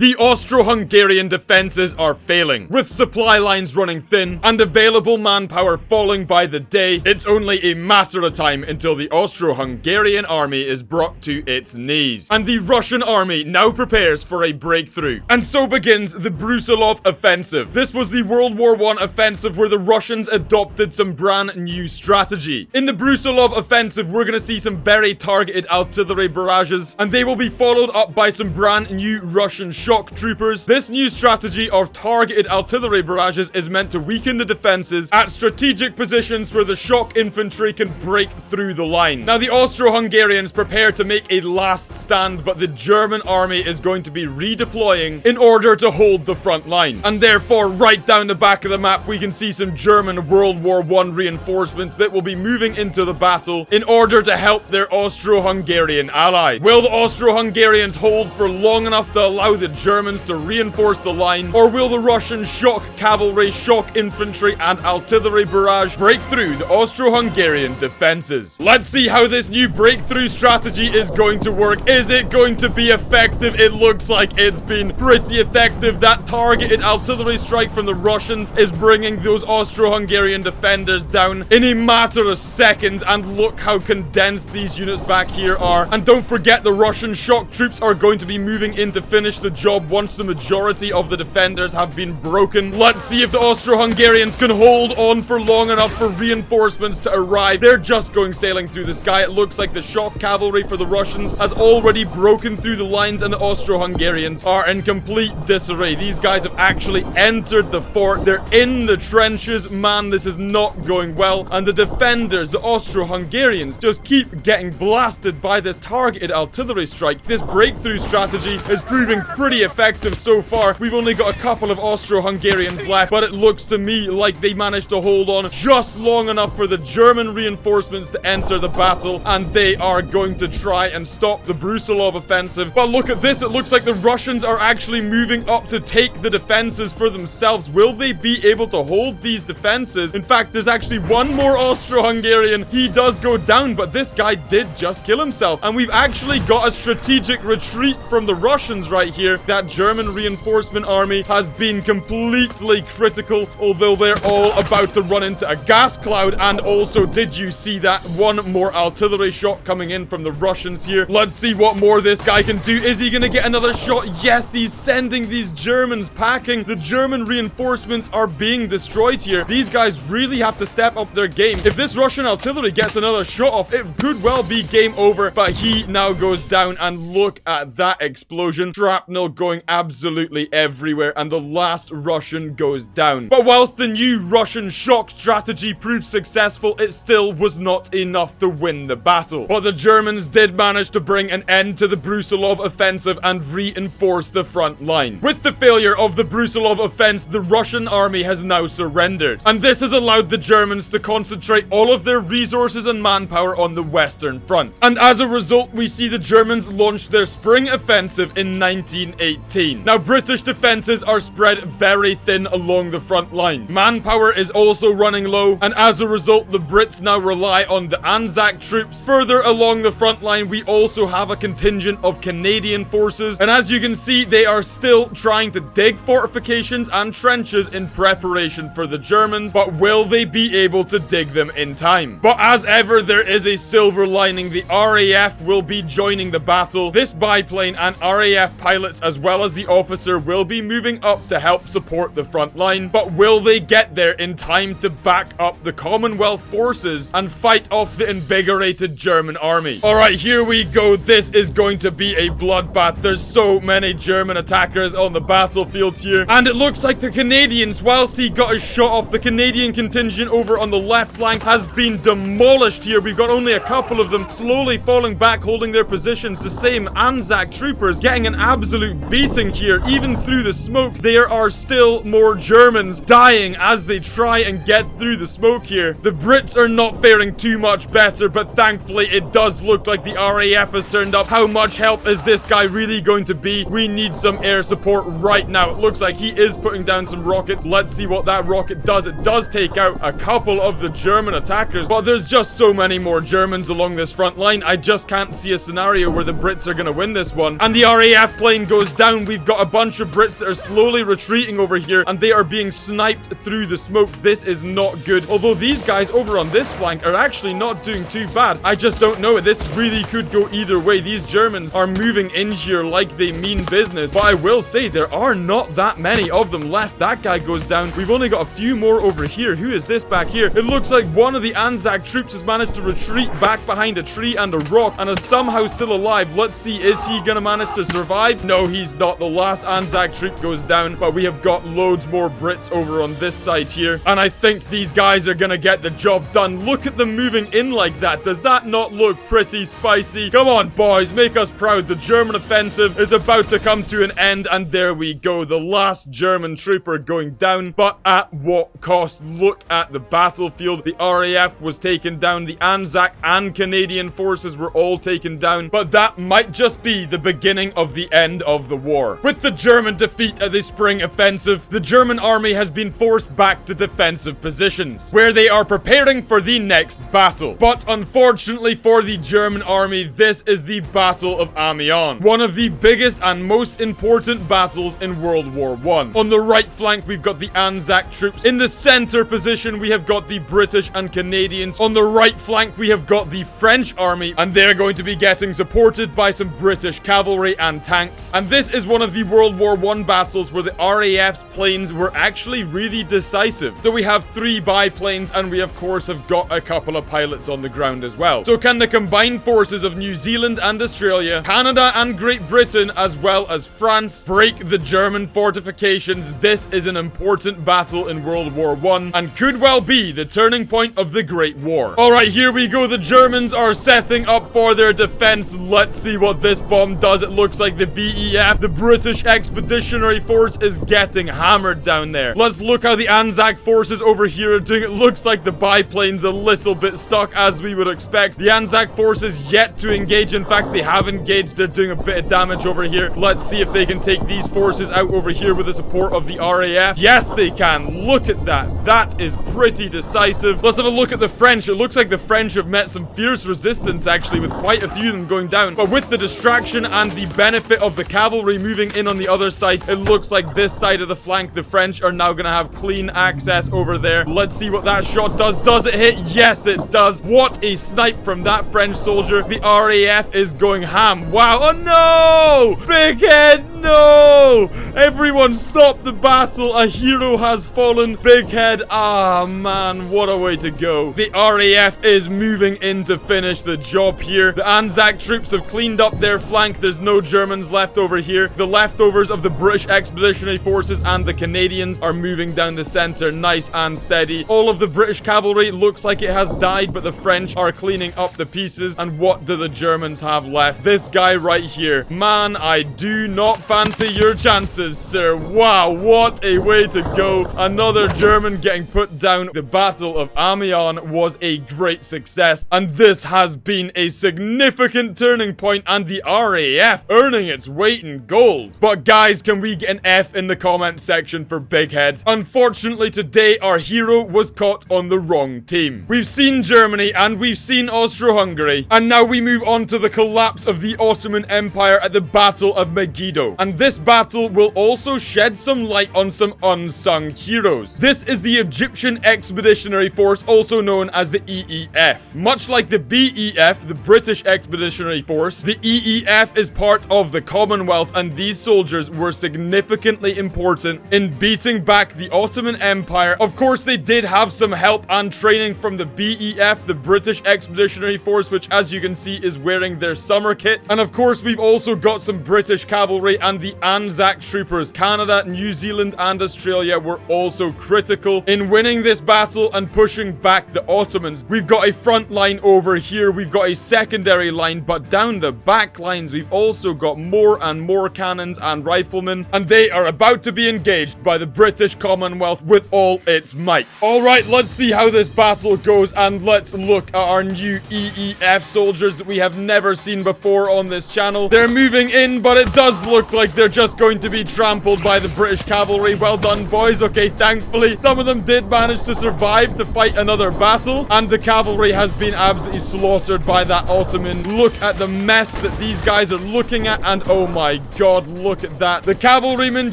The Austro-Hungarian defenses are failing, with supply lines running thin and available manpower falling by the day. It's only a matter of time until the Austro-Hungarian army is brought to its knees, and the Russian army now prepares for a breakthrough. And so begins the Brusilov offensive. This was the World War I offensive where the Russians adopted some brand new strategy. In the Brusilov offensive, we're gonna see some very targeted artillery barrages, and they will be followed up by some brand new Russian shock troopers. This new strategy of targeted artillery barrages is meant to weaken the defenses at strategic positions where the shock infantry can break through the line. Now, the Austro-Hungarians prepare to make a last stand, but the German army is going to be redeploying in order to hold the front line. And therefore, right down the back of the map, we can see some German World War I reinforcements that will be moving into the battle in order to help their Austro-Hungarian ally. Will the Austro-Hungarians hold for long enough to allow the Germans to reinforce the line, or will the Russian shock cavalry, shock infantry, and artillery barrage break through the Austro-Hungarian defenses? Let's see how this new breakthrough strategy is going to work. Is it going to be effective? It looks like it's been pretty effective. That targeted artillery strike from the Russians is bringing those Austro-Hungarian defenders down in a matter of seconds, and look how condensed these units back here are. And don't forget, the Russian shock troops are going to be moving in to finish the job once the majority of the defenders have been broken. Let's see if the Austro-Hungarians can hold on for long enough for reinforcements to arrive. They're just going sailing through the sky. It looks like the shock cavalry for the Russians has already broken through the lines, and the Austro-Hungarians are in complete disarray. These guys have actually entered the fort. They're in the trenches. Man, this is not going well. And the defenders, the Austro-Hungarians, just keep getting blasted by this targeted artillery strike. This breakthrough strategy is proving pretty effective so far. We've only got a couple of Austro-Hungarians left, but it looks to me like they managed to hold on just long enough for the German reinforcements to enter the battle, and they are going to try and stop the Brusilov offensive. But look at this. It looks like the Russians are actually moving up to take the defenses for themselves. Will they be able to hold these defenses? In fact, there's actually one more Austro-Hungarian. He does go down, but this guy did just kill himself, and we've actually got a strategic retreat from the Russians right here. That German reinforcement army has been completely critical, although they're all about to run into a gas cloud. And also, did you see that? One more artillery shot coming in from the Russians here. Let's see what more this guy can do. Is he gonna get another shot? Yes, he's sending these Germans packing. The German reinforcements are being destroyed here. These guys really have to step up their game. If this Russian artillery gets another shot off, it could well be game over, but he now goes down, and look at that explosion. Shrapnel going absolutely everywhere, and the last Russian goes down. But whilst the new Russian shock strategy proved successful, it still was not enough to win the battle. But the Germans did manage to bring an end to the Brusilov offensive and reinforce the front line. With the failure of the Brusilov offense, the Russian army has now surrendered, and this has allowed the Germans to concentrate all of their resources and manpower on the Western Front. And as a result, we see the Germans launch their spring offensive in 1918. Now, British defenses are spread very thin along the front line. Manpower is also running low, and as a result, the Brits now rely on the Anzac troops. Further along the front line, we also have a contingent of Canadian forces, and as you can see, they are still trying to dig fortifications and trenches in preparation for the Germans, but will they be able to dig them in time? But as ever, there is a silver lining. The RAF will be joining the battle. This biplane and RAF pilots, as well as the officer, will be moving up to help support the front line, but will they get there in time to back up the Commonwealth forces and fight off the invigorated German army? Alright, here we go. This is going to be a bloodbath. There's so many German attackers on the battlefield here, and it looks like the Canadians, whilst he got a shot off, the Canadian contingent over on the left flank has been demolished here. We've got only a couple of them slowly falling back, holding their positions. The same Anzac troopers getting an absolute beating here. Even through the smoke, there are still more Germans dying as they try and get through the smoke here. The Brits are not faring too much better, but thankfully it does look like the RAF has turned up. How much help is this guy really going to be? We need some air support right now. It looks like he is putting down some rockets. Let's see what that rocket does. It does take out a couple of the German attackers, but there's just so many more Germans along this front line. I just can't see a scenario where the Brits are going to win this one. And the RAF plane goes goes down. We've got a bunch of Brits that are slowly retreating over here, and they are being sniped through the smoke. This is not good. Although these guys over on this flank are actually not doing too bad. I just don't know. This really could go either way. These Germans are moving in here like they mean business, but I will say there are not that many of them left. That guy goes down. We've only got a few more over here. Who is this back here? It looks like one of the Anzac troops has managed to retreat back behind a tree and a rock and is somehow still alive. Let's see, is he gonna manage to survive? No, he's not. The last Anzac troop goes down, but we have got loads more Brits over on this side here, and I think these guys are gonna get the job done. Look at them moving in like that. Does that not look pretty spicy? Come on, boys, make us proud. The German offensive is about to come to an end, and there we go. The last German trooper going down, but at what cost? Look at the battlefield. The RAF was taken down. The Anzac and Canadian forces were all taken down, but that might just be the beginning of the end of the war. With the German defeat at the spring offensive, the German army has been forced back to defensive positions, where they are preparing for the next battle. But unfortunately for the German army, this is the Battle of Amiens, one of the biggest and most important battles in World War I. On the right flank, we've got the Anzac troops. In the center position, we have got the British and Canadians. On the right flank, we have got the French army, and they're going to be getting supported by some British cavalry and tanks. And this is one of the World War I battles where the RAF's planes were actually really decisive. So we have 3 biplanes, and we of course have got a couple of pilots on the ground as well. So can the combined forces of New Zealand and Australia, Canada and Great Britain, as well as France, break the German fortifications? This is an important battle in World War I, and could well be the turning point of the Great War. Alright, here we go. The Germans are setting up for their defense. Let's see what this bomb does. It looks like the BEF, the British Expeditionary Force, is getting hammered down there. Let's look how the Anzac forces over here are doing. It looks like the biplane's a little bit stuck, as we would expect. The Anzac forces yet to engage. In fact, they have engaged. They're doing a bit of damage over here. Let's see if they can take these forces out over here with the support of the RAF. Yes, they can. Look at that. That is pretty decisive. Let's have a look at the French. It looks like the French have met some fierce resistance, actually, with quite a few of them going down. But with the distraction and the benefit of the cavalry moving in on the other side, it looks like this side of the flank, the French are now going to have clean access over there. Let's see what that shot does. Does it hit? Yes, it does. What a snipe from that French soldier. The RAF is going ham. Wow. Oh, no! Big head, no! Everyone stop the battle. A hero has fallen. Big head. Ah, man, what a way to go. The RAF is moving in to finish the job here. The Anzac troops have cleaned up their flank. There's no Germans left over here. The leftovers of the British Expeditionary Forces and the Canadians are moving down the center, nice and steady. All of the British cavalry looks like it has died, but the French are cleaning up the pieces. And what do the Germans have left? This guy right here. Man, I do not fancy your chances, sir. Wow, what a way to go. Another German getting put down. The Battle of Amiens was a great success, and this has been a significant turning point, and the RAF earning its weight in gold. But guys, can we get an F in the comment section for Big Head? Unfortunately, today our hero was caught on the wrong team. We've seen Germany and we've seen Austro-Hungary, and now we move on to the collapse of the Ottoman Empire at the Battle of Megiddo. And this battle will also shed some light on some unsung heroes. This is the Egyptian Expeditionary Force, also known as the EEF. Much like the BEF, the British Expeditionary Force, the EEF is part of the Commonwealth, and these soldiers were significantly important in beating back the Ottoman Empire. Of course, they did have some help and training from the BEF, the British Expeditionary Force, which, as you can see, is wearing their summer kit. And of course, we've also got some British cavalry and the Anzac troopers. Canada, New Zealand, and Australia were also critical in winning this battle and pushing back the Ottomans. We've got a front line over here. We've got a secondary line, but down the back lines, we've also got more and more cannons and riflemen, and they are about to be engaged by the British Commonwealth with all its might. All right, let's see how this battle goes, and let's look at our new EEF soldiers that we have never seen before on this channel. They're moving in, but it does look like they're just going to be trampled by the British cavalry. Well done, boys. Okay, thankfully, some of them did manage to survive to fight another battle, and the cavalry has been absolutely slaughtered by that Ottoman. Look at the mess that these guys are looking at, and oh my god, look at that. The cavalryman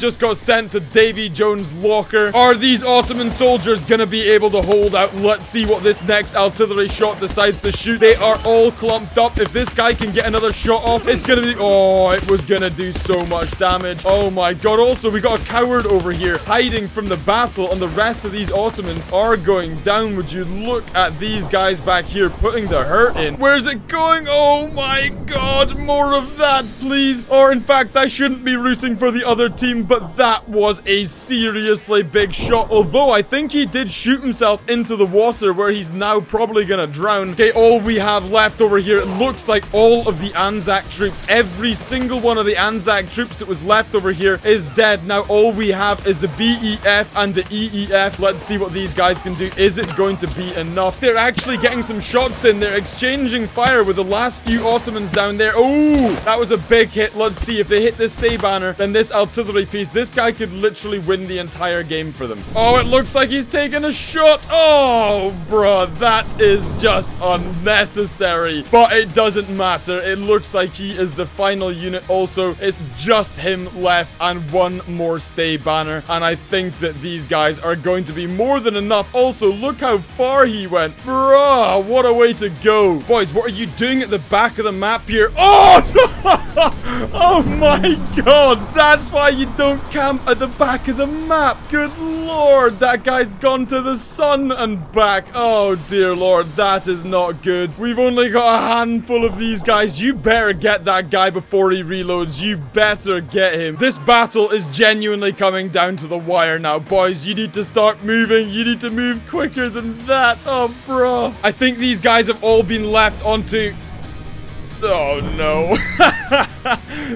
just got sent to Davy Jones' locker. Are these Ottoman soldiers gonna be able to hold out? Let's see what this next artillery shot decides to shoot. They are all clumped up. If this guy can get another shot off, it's gonna be... Oh, it was gonna do so much damage. Oh my god. Also, we got a coward over here hiding from the battle, and the rest of these Ottomans are going down. Would you look at these guys back here putting the hurt in? Where's it going? Oh my god. More of that, please. Or in fact, I shouldn't be rooting for the other team, but that was a seriously big shot. Although I think he did shoot himself into the water, where he's now probably gonna drown. Okay, all we have left over here, it looks like all of the Anzac troops, every single one of the Anzac troops that was left over here is dead. Now all we have is the BEF and the EEF. Let's see what these guys can do. Is it going to be enough? They're actually getting some shots in. They're exchanging fire with the last few Ottomans down there. Oh, that was a big hit. Let's see if they hit this stay banner, then this artillery piece, this guy could literally win the entire game for them. Oh, it looks like he's taking a shot. Oh, bruh, that is just unnecessary, but it doesn't matter. It looks like he is the final unit. Also, it's just him left and one more stay banner, and I think that these guys are going to be more than enough. Also, look how far he went. Bruh, what a way to go. Boys, what are you doing at the back of the map here? Oh, no! Oh my god, that's why you don't camp at the back of the map. Good lord, that guy's gone to the sun and back. Oh dear lord, that is not good. We've only got a handful of these guys. You better get that guy before he reloads. You better get him. This battle is genuinely coming down to the wire now, boys. You need to start moving. You need to move quicker than that. Oh bro, I think these guys have all been left onto... Oh no.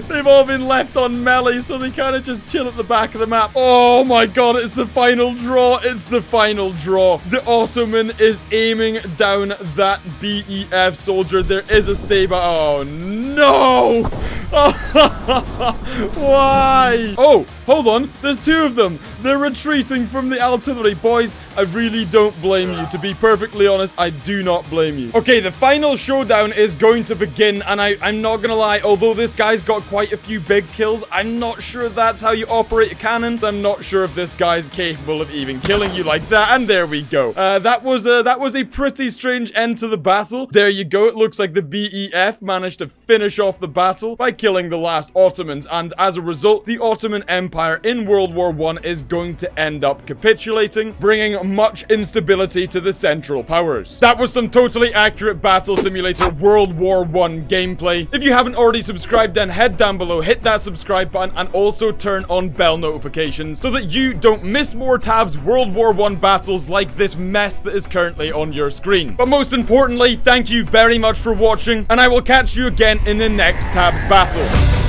They've all been left on melee, so they kind of just chill at the back of the map. Oh my god, it's the final draw. It's the final draw. The Ottoman is aiming down that BEF soldier. There is a stay by... Oh no. Why? Oh, hold on. There's two of them. They're retreating from the artillery. Boys, I really don't blame you. To be perfectly honest, I do not blame you. Okay, the final showdown is going to begin, and I'm not gonna lie, although this guy's got quite a few big kills, I'm not sure that's how you operate a cannon. I'm not sure if this guy's capable of even killing you like that, and there we go. That was a pretty strange end to the battle. There you go. It looks like the BEF managed to finish off the battle by killing the last Ottomans, and as a result, the Ottoman Empire in World War I is going to end up capitulating, bringing much instability to the Central Powers. That was some totally accurate Battle Simulator World War I gameplay. If you haven't already subscribed, then head down below, hit that subscribe button, and also turn on bell notifications so that you don't miss more TABS World War I battles like this mess that is currently on your screen. But most importantly, thank you very much for watching, and I will catch you again in the next TABS battle.